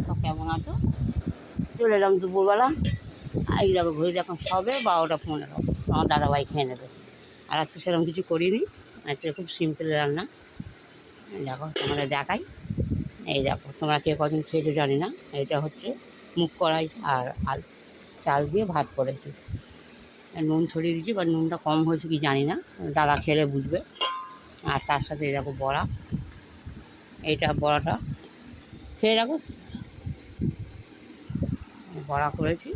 তো কেমন আছো? চলে এলাম দুপুরবেলা। এই দেখো ঘড়ি এখন সবে 12টা 15। আমার দাদাভাই খেয়ে নেবে। আর আজকে সেরকম কিছু করিনি, আজকে খুব সিম্পল রান্না। দেখো তোমাদের দেখাই। এই দেখো, তোমরা কে কদিন খেয়েছো জানি না। এটা হচ্ছে মুগ কড়াই আর আলু চাল দিয়ে ভাত করেছি। নুন ছড়িয়ে দিচ্ছি, বা নুনটা কম হয়েছে কি জানি না, দাদা খেলে বুঝবে। আর তার সাথে এই দেখো বড়া, এইটা বড়াটা খেয়ে রাখো, বড়া করেছি।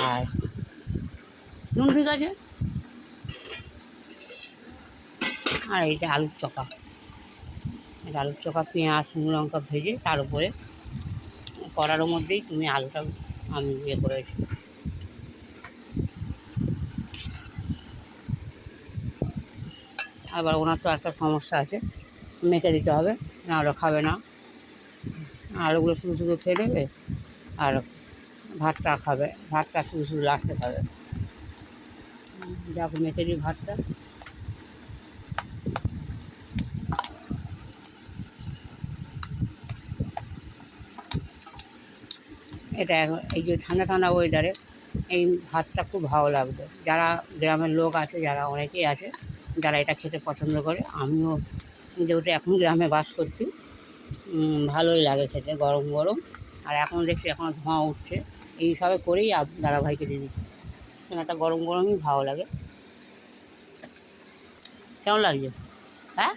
আর নুন ঠিক আছে। আর এইটা আলুর চকা, এটা আলুর চকা পেঁয়াজ শুকনো লঙ্কা ভেজে তার উপরে কড়ার মধ্যেই তুমি আলুটা আমি ইয়ে করেছি। আবার ওনার তো একটা সমস্যা আছে, মেখে দিতে হবে, নাহলে খাবে না। আলুগুলো শুধু শুধু খেয়ে নেবে, আর ভাতটা খাবে, ভাতটা শুধু শুধু লাস্টে খাবে। দেখো মেখে দিই ভাতটা। এটা এই যে ঠান্ডা ঠান্ডা ওয়েদারে এই ভাতটা খুব ভালো লাগবে। যারা গ্রামের লোক আছে, যারা অনেকেই আছে যারা এটা খেতে পছন্দ করে, আমিও যেহেতু এখন গ্রামে বাস করছি, ভালোই লাগে খেতে গরম গরম। আর এখন দেখছি এখনও ধোঁয়া উঠছে, এইসবে করেই দাদাভাইকে দিয়ে দিচ্ছি। একটা গরম গরমই ভালো লাগে। কেমন লাগছে? হ্যাঁ,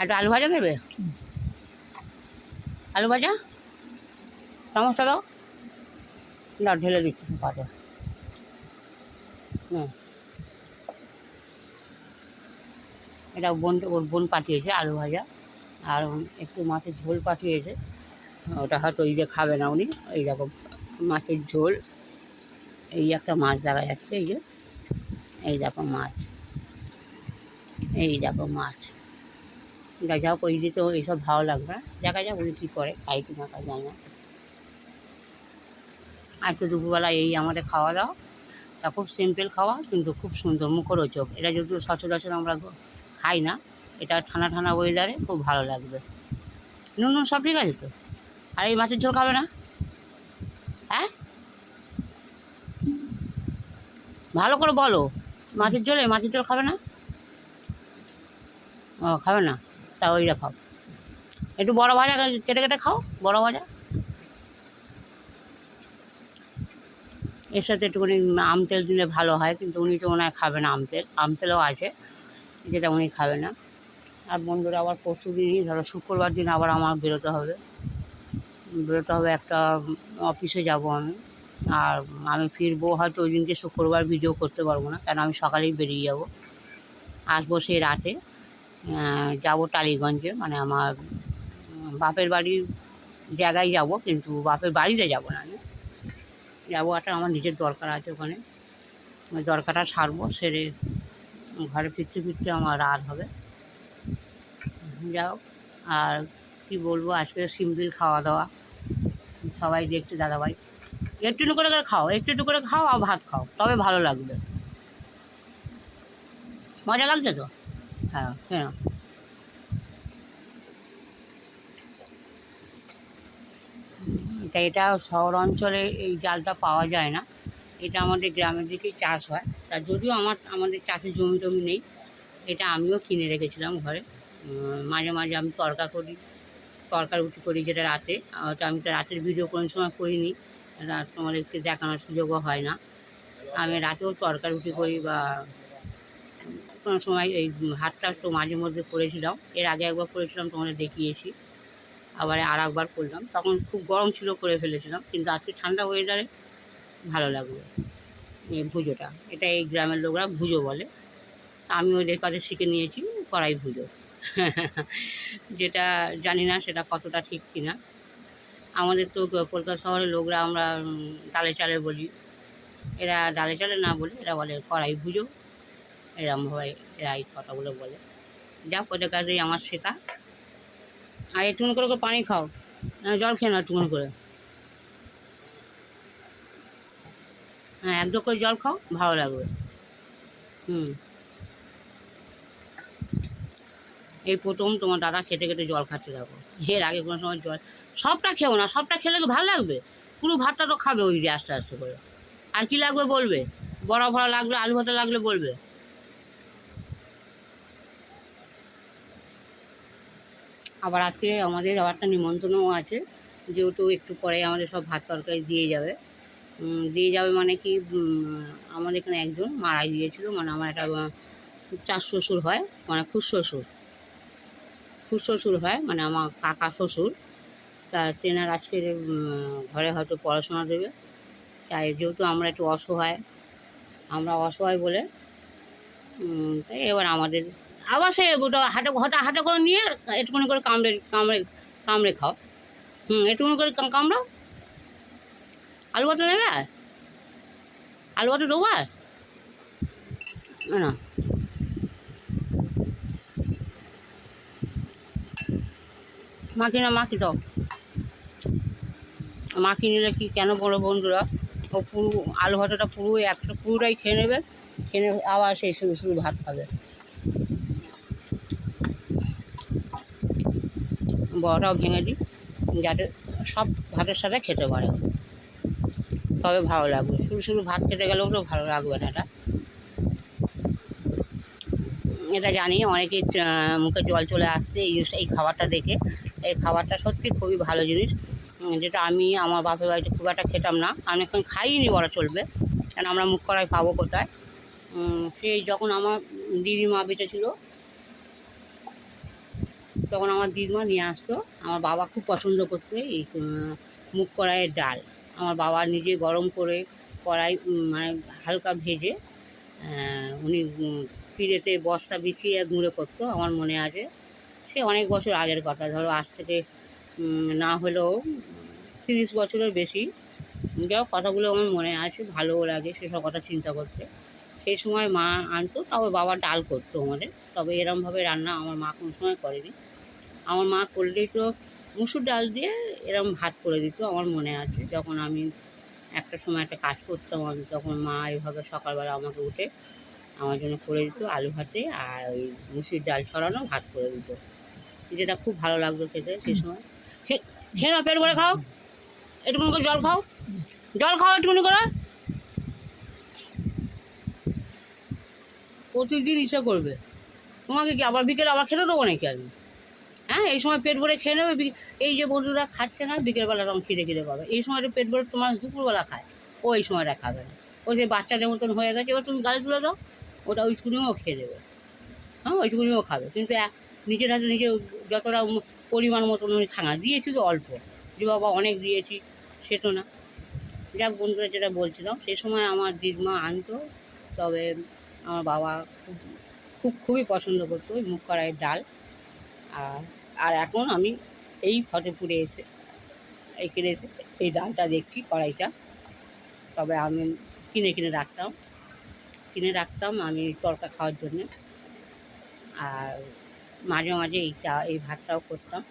একটা আলু ভাজা নেবে? আলু ভাজা চামচটা দাও, না ঢেলে দিচ্ছি পাতে। হুম, এটা ওর বোন পাঠিয়েছে আলু ভাজা, আর একটু মাছের ঝোল পাঠিয়েছে। ওটা হয়তো এই যে খাবে না উনি। এই দেখো মাছের ঝোল, এই একটা মাছ দেখা যাচ্ছে, এই যে এই দেখো মাছ, এই দেখো মাছ। যা হোক, ওই দিতে এইসব ভালো লাগবে না, দেখা যাক উনি কী করে, খাই কি না খাই জানি না। আজকে দুপুরবেলা এই আমাদের খাওয়া দাওয়া। তা খুব সিম্পল খাওয়া, কিন্তু খুব সুন্দর মুখরোচক। এটা যদিও সচরাচর আমরা খাই না, এটা ঠান্ডা ঠান্ডা ওয়েদারে খুব ভালো লাগবে। নুন নুন সব ঠিক আছে তো? আর এই মাছের ঝোল খাবে না? হ্যাঁ, ভালো করে বলো। মাছের ঝোল খাবে না? ও খাবে না, তা ওইটা খাও। একটু বড় ভাজা কেটে কেটে খাও, বড় ভাজা। এর সাথে একটুখানি আম তেল দিলে ভালো হয়, কিন্তু উনি তো ওনায় খাবে না। আম তেলও আছে, যেটা উনি খাবে না। আর বন্ধুরা, আবার পরশু দিনই ধরো শুক্রবার দিন আবার আমার বেরোতে হবে একটা অফিসে যাব আমি। আর আমি ফিরবো হয়তো ওই দিনকে শুক্রবার, ভিডিও করতে পারবো না, কেন আমি সকালেই বেরিয়ে যাব। আসবো সেই রাতে। যাব টালিগঞ্জে, মানে আমার বাপের বাড়ির জায়গায় যাব, কিন্তু বাপের বাড়িতে যাব না আমি। যাবো একটা আমার নিজের দরকার আছে ওখানে, ওই দরকারটা সারবো, সেরে ঘরে ফিরতে ফিরতে আমার রাত হবে। যাও, আর কি বলবো, আজকে সিম্পল খাওয়া দাওয়া। সবাই দেখছে দাদাভাই, একটু একটু করে খাও, একটু একটু করে খাও, আর ভাত খাও, তবে ভালো লাগবে। মজা লাগছে তো? হ্যাঁ, কেন? এটা শহর অঞ্চলে এই জালটা পাওয়া যায় না। এটা আমাদের গ্রামের দিকেই চাষ হয়। তা যদিও আমাদের চাষের জমি টমি নেই, এটা আমিও কিনে রেখেছিলাম ঘরে। মাঝে মাঝে আমি তরকা রুটি করি, যেটা রাতে। ওটা আমি তো রাতের ভিডিও কোনো সময় করিনি, রাত তোমাদেরকে দেখানোর সুযোগও হয় না। আমি রাতেও তরকা রুটি করি, বা কোনো সময় এই ভাতটা একটু মাঝে মধ্যে করেছিলাম। এর আগে একবার করেছিলাম, তোমাদের দেখিয়েছি। আবার আর একবার করলাম, তখন খুব গরম ছিল, করে ফেলেছিলাম। কিন্তু আজকে ঠান্ডা ওয়েদারে ভালো লাগবে এই ভুজোটা। এটা এই গ্রামের লোকরা ভুজো বলে, আমি ওদের কাছে শিখে নিয়েছি কড়াই ভুজো। যেটা জানি না সেটা কতটা ঠিক কিনা। আমাদের তো কলকাতা শহরের লোকরা আমরা ডালে চালে বলি, এরা ডালে চালে না বলে এরা বলে কড়াই ভুজো, এরমভাবে এরা এই কথাগুলো বলে। যাক, ওদের কাছেই আমার শেখা। আর একটুখানি করে পানি খাও, জল খেয়ে নাও একটুখানি করে। হ্যাঁ, এক জগ করে জল খাও, ভালো লাগবে। হুম, এই প্রথম তোমার দাদা খেতে খেতে জল খাচ্ছে দেখো। এর আগে কোনো সময় জল সবটা খেও না, সবটা খেলে কি ভালো লাগবে? পুরো ভাতটা তো খাবে ওই যে আস্তে আস্তে করে। আর কি লাগবে বলবে, বড়া ভরা লাগলে, আলু ভাতে লাগলে বলবে। আবার আজকে আমাদের আবার একটা নিমন্ত্রণও আছে, যেহেতু একটু পরে আমাদের সব ভাত তরকারি দিয়ে যাবে। দিয়ে যাবে মানে কি, আমাদের এখানে একজন মারা গিয়েছিল, মানে আমার একটা চার শ্বশুর হয়, মানে খুড়শ্বশুর হয়, মানে আমার কাকা শ্বশুর। তা তেনার আজকে ঘরে হয়তো পড়াশোনা দেবে। তাই যেহেতু আমরা একটু অসহায় বলে তাই এবার আমাদের আবার সে ওটা হাতে করে নিয়ে একটুখানি করে কামড়ে খাও। একটুখানি করে কামড়াও। আলু ভাতে নেবে, আর আলু ভাতে দেবো, আর না মাখি দাও। মাখি নিলে কি কেন বলো বন্ধুরা, ও পুরো আলু ভাতাটা পুরোটাই খেয়ে নেবে, খেয়ে আবার সেই শুধু ভাত খাবে। বড়াটাও ভেঙে দিই যাতে সব ভাতের সাথে খেতে পারে, তবে ভালো লাগবে। শুধু ভাত খেতে গেলেও তো ভালো লাগবে না। এটা জানি অনেকের মুখে জল চলে আসছে এই খাবারটা দেখে। এই খাবারটা সত্যি খুবই ভালো জিনিস, যেটা আমি আমার বাপের বাড়িতে খুব একটা খেতাম না, আমি এখন খাইনি বলা চলবে, কেন আমরা মুখ করাই পাবো কোথায়। সেই যখন আমার দিদিমা বেঁচে ছিল, তখন আমার দিদিমা নিয়ে আসতো। আমার বাবা খুব পছন্দ করতো এই মুগ কড়াইয়ের ডাল। আমার বাবা নিজে গরম করে কড়াই মানে হালকা ভেজে উনি পিড়েতে বস্তা বিছিয়ে গুঁড়ো করতো, আমার মনে আছে। সে অনেক বছর আগের কথা, ধরো আজ থেকে না হলেও 30 বছরের বেশি। যাও কথাগুলো আমার মনে আছে, ভালোও লাগে সেসব কথা চিন্তা করতে। সেই সময় মা আনতো, তবে বাবা ডাল করতো আমাদের, তবে এরমভাবে রান্না আমার মা কোনো সময় করেনি। আমার মা করলেই তো মুসুর ডাল দিয়ে এরম ভাত করে দিত, আমার মনে আছে। যখন আমি একটা সময় একটা কাজ করতাম, আমি তখন মা এইভাবে সকালবেলা আমাকে উঠে আমার জন্য করে দিত আলু ভাতে, আর ওই মুসুর ডাল ছড়ানো ভাত করে দিত, যেটা খুব ভালো লাগতো খেতে সেই সময়। খেয়ে নাও, পেট ভরে খাও, একটুখানি করে জল খাও একটুখানি করে। প্রতিদিন ইচ্ছা করবে তোমাকে, কি আবার বিকেলে আবার খেতে দেবো নাকি আমি? হ্যাঁ, এই সময় পেট ভরে খেয়ে নেবে। এই যে বন্ধুরা খাচ্ছে না, বিকেলবেলা তখন খিদে পাবে। এই সময়টা পেট ভরে তোমার দুপুরবেলা খায়, ও এই সময়টা খাবে না। ও যে বাচ্চাদের মতন হয়ে গেছে, এবার তুমি গালে তুলে দাও, ওটা ওইটুকুনিও খেয়ে দেবে। হ্যাঁ, ওইটুকুনিও খাবে, কিন্তু নিজের হাতে নিজে যতটা পরিমাণ মতন আমি খানা দিয়েছি তো অল্প, যে বাবা অনেক দিয়েছি সে তো না। যাক বন্ধুরা, যেটা বলছিলাম, সেই সময় আমার দিদিমা আনতো, তবে আমার বাবা খুবই পছন্দ করতো ওই মুগ কড়াইয়ের ডাল। আর এখন আমি এই ফতেপুরে এসে এই ডালটা দেখছি, কড়াইটা। তবে আমি কিনে রাখতাম আমি তরকা খাওয়ার জন্যে। আর মাঝে মাঝে এই ভাতটাও করতাম।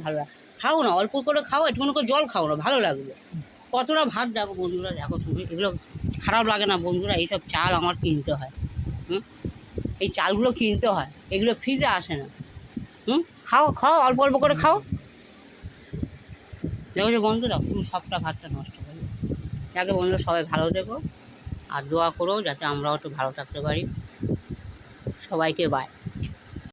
ভালো খাও না, অল্প করে খাও, একটুখানি করে জল খাও না, ভালো লাগবে। কতটা ভাত দেখো বন্ধুরা, দেখো তুমি, এগুলো খারাপ লাগে না বন্ধুরা? এইসব চাল আমার কিনতে হয়, এই চালগুলো কিনতে হয়, এগুলো ফ্রিতে আসে না। খাও অল্প করে খাও। দেখো যে বন্ধুরা, তুমি সবটা ভাতটা নষ্ট করবে। যাকে বন্ধুরা, সবাই ভালো থেকো, আর দোয়া করো যাতে আমরাও একটু ভালো থাকতে পারি। সবাইকে বাই।